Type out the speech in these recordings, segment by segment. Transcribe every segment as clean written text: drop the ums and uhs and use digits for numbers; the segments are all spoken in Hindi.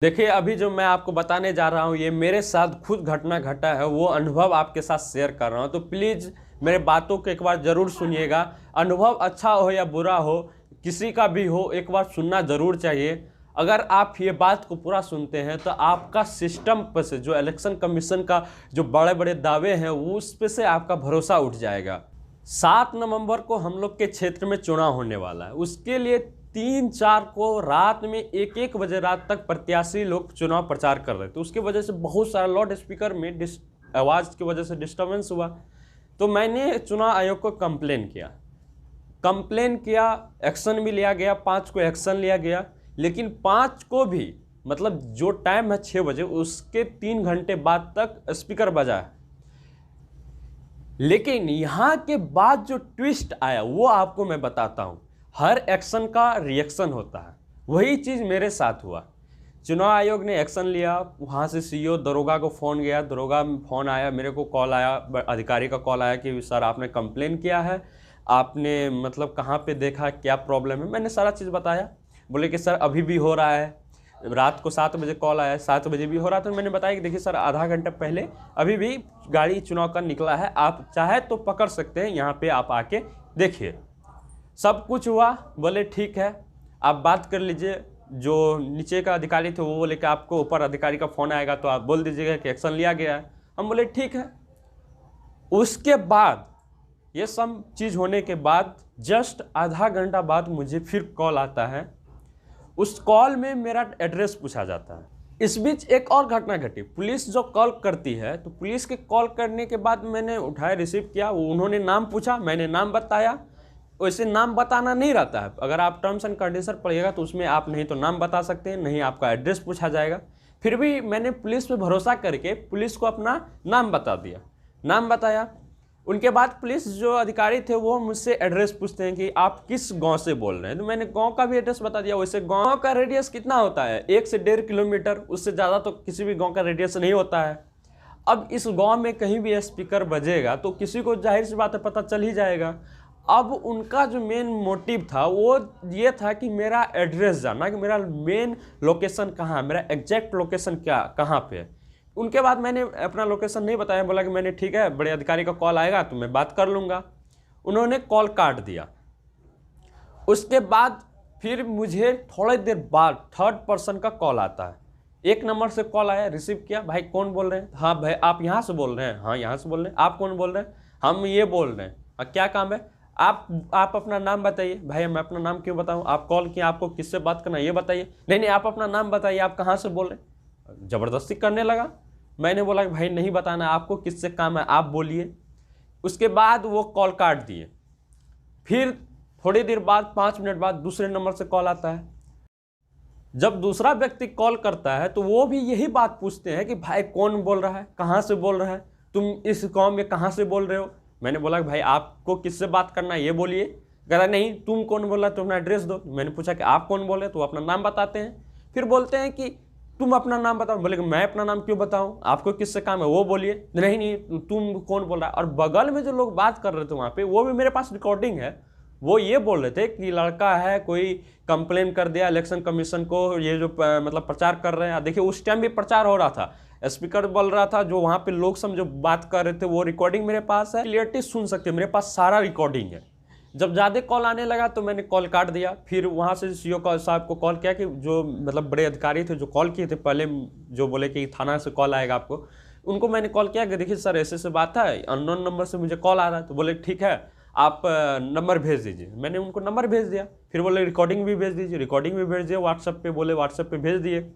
देखिए, अभी जो मैं आपको बताने जा रहा हूँ ये मेरे साथ खुद घटना घटा है, वो अनुभव आपके साथ शेयर कर रहा हूँ। तो प्लीज़ मेरे बातों को एक बार ज़रूर सुनिएगा। अनुभव अच्छा हो या बुरा हो, किसी का भी हो, एक बार सुनना ज़रूर चाहिए। अगर आप ये बात को पूरा सुनते हैं तो आपका सिस्टम पर से, जो इलेक्शन कमीशन का जो बड़े बड़े दावे हैं, वो उस पे से आपका भरोसा उठ जाएगा। 7 नवंबर को हम लोग के क्षेत्र में चुनाव होने वाला है। उसके लिए 3-4 को रात में 1-1 बजे रात तक प्रत्याशी लोग चुनाव प्रचार कर रहे थे। उसकी वजह से बहुत सारा लाउड स्पीकर में आवाज़ की वजह से डिस्टर्बेंस हुआ। तो मैंने चुनाव आयोग को कंप्लेन किया, एक्शन भी लिया गया, 5 को एक्शन लिया गया। लेकिन 5 को भी, मतलब जो टाइम है 6 बजे, उसके 3 घंटे बाद तक स्पीकर बजा है। लेकिन यहाँ के बाद जो ट्विस्ट आया वो आपको मैं बताता हूँ। हर एक्शन का रिएक्शन होता है, वही चीज़ मेरे साथ हुआ। चुनाव आयोग ने एक्शन लिया, वहाँ से सीईओ दरोगा को फ़ोन गया, दरोगा में फ़ोन आया, मेरे को कॉल आया, अधिकारी का कॉल आया कि सर आपने कंप्लेन किया है, आपने मतलब कहाँ पे देखा, क्या प्रॉब्लम है। मैंने सारा चीज़ बताया। बोले कि सर अभी भी हो रहा है। रात को 7 बजे कॉल आया, 7 बजे भी हो रहा था। तो मैंने बताया कि देखिए सर, आधा घंटा पहले अभी भी गाड़ी चुनाव का निकला है, आप चाहे तो पकड़ सकते हैं, यहाँ पे आप आके देखिए। सब कुछ हुआ। बोले ठीक है, आप बात कर लीजिए। जो नीचे का अधिकारी थे वो बोले कि आपको ऊपर अधिकारी का फ़ोन आएगा तो आप बोल दीजिएगा कि एक्शन लिया गया है। हम बोले ठीक है। उसके बाद ये सब चीज़ होने के बाद जस्ट आधा घंटा बाद मुझे फिर कॉल आता है। उस कॉल में मेरा एड्रेस पूछा जाता है। इस बीच एक और घटना घटी। पुलिस जो कॉल करती है, तो पुलिस के कॉल करने के बाद मैंने उठाया, रिसीव किया। उन्होंने नाम पूछा, मैंने नाम बताया। वैसे नाम बताना नहीं रहता है, अगर आप टर्म्स एंड कंडीशन पढ़िएगा तो उसमें आप नहीं तो नाम बता सकते हैं, नहीं आपका एड्रेस पूछा जाएगा। फिर भी मैंने पुलिस पे भरोसा करके पुलिस को अपना नाम बता दिया, नाम बताया। उनके बाद पुलिस जो अधिकारी थे वो मुझसे एड्रेस पूछते हैं कि आप किस गांव से बोल रहे हैं। तो मैंने गांव का भी एड्रेस बता दिया। वैसे गांव का रेडियस कितना होता है, 1 से 1.5 किलोमीटर, उससे ज़्यादा तो किसी भी गांव का रेडियस नहीं होता है। अब इस गांव में कहीं भी स्पीकर बजेगा तो किसी को जाहिर सी बात है पता चल ही जाएगा। अब उनका जो मेन मोटिव था वो ये था कि मेरा एड्रेस जानना, कि मेरा मेन लोकेशन कहाँ है, मेरा एग्जैक्ट लोकेशन क्या कहाँ पे है। उनके बाद मैंने अपना लोकेशन नहीं बताया, बोला कि मैंने ठीक है, बड़े अधिकारी का कॉल आएगा तो मैं बात कर लूँगा। उन्होंने कॉल काट दिया। उसके बाद फिर मुझे थोड़ी देर बाद थर्ड पर्सन का कॉल आता है। एक नंबर से कॉल आया, रिसीव किया। भाई कौन बोल रहे हैं? हाँ भाई आप यहाँ से बोल रहे हैं? हाँ यहाँ से बोल रहे हैं। आप कौन बोल रहे हैं? हम ये बोल रहे हैं। हाँ क्या काम है? आप अपना नाम बताइए। भाई मैं अपना नाम क्यों बताऊँ? आप कॉल किए, आपको किससे बात करना है ये बताइए। नहीं नहीं, आप अपना नाम बताइए, आप कहाँ से बोल रहे हैं? ज़बरदस्ती करने लगा। मैंने बोला कि भाई नहीं बताना, आपको किससे काम है, आप बोलिए। उसके बाद वो कॉल काट दिए। फिर थोड़ी देर बाद 5 मिनट बाद दूसरे नंबर से कॉल आता है। जब दूसरा व्यक्ति कॉल करता है तो वो भी यही बात पूछते हैं कि भाई कौन बोल रहा है, कहाँ से बोल रहा है, तुम इस गाँव में कहाँ से बोल रहे हो। मैंने बोला कि भाई आपको किससे बात करना है ये बोलिए। कह रहा नहीं तुम कौन बोल रहा है, तुम अपना एड्रेस दो। मैंने पूछा कि आप कौन बोल रहे हैं, तो अपना नाम बताते हैं। फिर बोलते हैं कि तुम अपना नाम बताओ। बोले कि मैं अपना नाम क्यों बताऊं, आपको किससे काम है वो बोलिए। नहीं नहीं तुम कौन बोल रहा है। और बगल में जो लोग बात कर रहे थे वहाँ पे, वो भी मेरे पास रिकॉर्डिंग है। वो ये बोल रहे थे कि लड़का है, कोई कंप्लेन कर दिया इलेक्शन कमीशन को, ये जो मतलब प्रचार कर रहे हैं। देखिए उस टाइम भी प्रचार हो रहा था, स्पीकर बोल रहा था, जो वहाँ पे लोग सब जो बात कर रहे थे वो रिकॉर्डिंग मेरे पास है, क्लियरिटी सुन सकते हैं, मेरे पास सारा रिकॉर्डिंग है। जब ज़्यादा कॉल आने लगा तो मैंने कॉल काट दिया। फिर वहाँ से सीईओ साहब को कॉल किया, कि जो मतलब बड़े अधिकारी थे जो कॉल किए थे पहले, जो बोले कि थाना से कॉल आएगा आपको, उनको मैंने कॉल किया कि देखिए सर ऐसे ऐसे बात है, अननोन नंबर से मुझे कॉल आ रहा है। तो बोले ठीक है आप नंबर भेज दीजिए। मैंने उनको नंबर भेज दिया। फिर बोले रिकॉर्डिंग भी भेज दीजिए, रिकॉर्डिंग भी भेज दिया व्हाट्सएप पे। बोले व्हाट्सएप पे भेज दिए।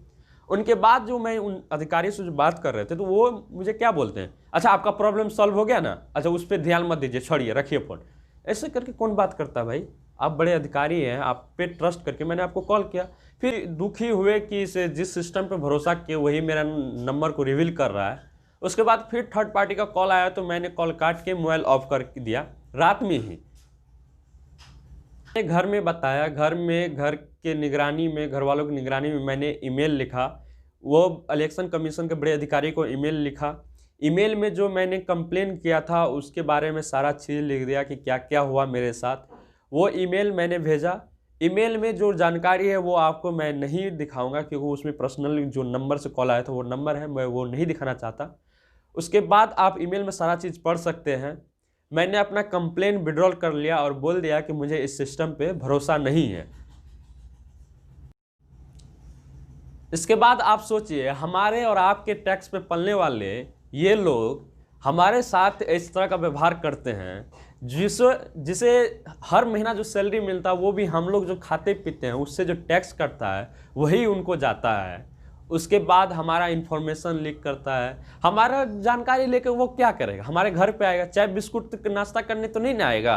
उनके बाद जो मैं उन अधिकारी से जो बात कर रहे थे तो वो मुझे क्या बोलते हैं, अच्छा आपका प्रॉब्लम सॉल्व हो गया ना, अच्छा उस पर ध्यान मत दीजिए, छोड़िए रखिए फ़ोन। ऐसे करके कौन बात करता है भाई? आप बड़े अधिकारी हैं, आप पे ट्रस्ट करके मैंने आपको कॉल किया। फिर दुखी हुए कि इसे जिस सिस्टम पे भरोसा किए वही मेरा नंबर को रिवील कर रहा है। उसके बाद फिर थर्ड पार्टी का कॉल आया तो मैंने कॉल काट के मोबाइल ऑफ कर दिया रात में ही। घर में बताया, घर के निगरानी में, घर वालों की निगरानी में मैंने ईमेल लिखा। वो इलेक्शन कमीशन के बड़े अधिकारी को ईमेल लिखा। ईमेल में जो मैंने कंप्लेन किया था उसके बारे में सारा चीज़ लिख दिया कि क्या क्या हुआ मेरे साथ। वो ईमेल मैंने भेजा। ईमेल में जो जानकारी है वो आपको मैं नहीं दिखाऊंगा, क्योंकि उसमें पर्सनल जो नंबर से कॉल आया था वो नंबर है, मैं वो नहीं दिखाना चाहता। उसके बाद आप ईमेल में सारा चीज़ पढ़ सकते हैं। मैंने अपना कंप्लेन विड्रॉल कर लिया और बोल दिया कि मुझे इस सिस्टम पे भरोसा नहीं है। इसके बाद आप सोचिए, हमारे और आपके टैक्स पे पलने वाले ये लोग हमारे साथ इस तरह का व्यवहार करते हैं, जिसे हर महीना जो सैलरी मिलता है वो भी हम लोग जो खाते पीते हैं उससे जो टैक्स कटता है वही उनको जाता है। उसके बाद हमारा इन्फॉर्मेशन लीक करता है, हमारा जानकारी लेकर वो क्या करेगा, हमारे घर पे आएगा, चाय बिस्कुट नाश्ता करने तो नहीं ना आएगा,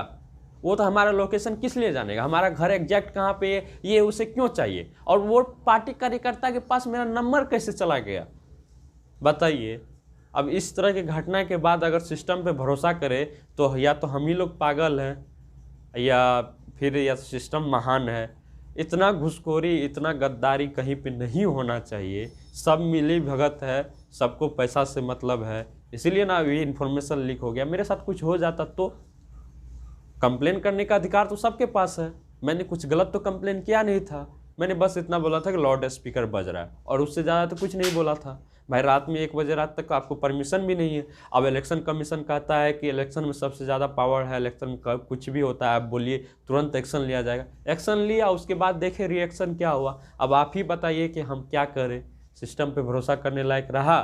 वो तो हमारा लोकेशन किस लिए जानेगा, हमारा घर एग्जैक्ट कहाँ पे है ये उसे क्यों चाहिए, और वो पार्टी कार्यकर्ता के पास मेरा नंबर कैसे चला गया, बताइए। अब इस तरह की घटना के बाद अगर सिस्टम पे भरोसा करे तो या तो हम ही लोग पागल हैं या फिर या सिस्टम महान है। इतना घुसखोरी, इतना गद्दारी कहीं पे नहीं होना चाहिए। सब मिली भगत है, सबको पैसा से मतलब है, इसीलिए ना ये इन्फॉर्मेशन लीक हो गया। मेरे साथ कुछ हो जाता तो कंप्लेन करने का अधिकार तो सबके पास है। मैंने कुछ गलत तो कंप्लेन किया नहीं था, मैंने बस इतना बोला था कि लाउड स्पीकर बज रहा है, और उससे ज़्यादा तो कुछ नहीं बोला था। भाई रात में 1 बजे रात तक आपको परमिशन भी नहीं है। अब इलेक्शन कमीशन कहता है कि इलेक्शन में सबसे ज़्यादा पावर है, इलेक्शन में कुछ भी होता है आप बोलिए तुरंत एक्शन लिया जाएगा। एक्शन लिया, उसके बाद देखे रिएक्शन क्या हुआ। अब आप ही बताइए कि हम क्या करें, सिस्टम पे भरोसा करने लायक रहा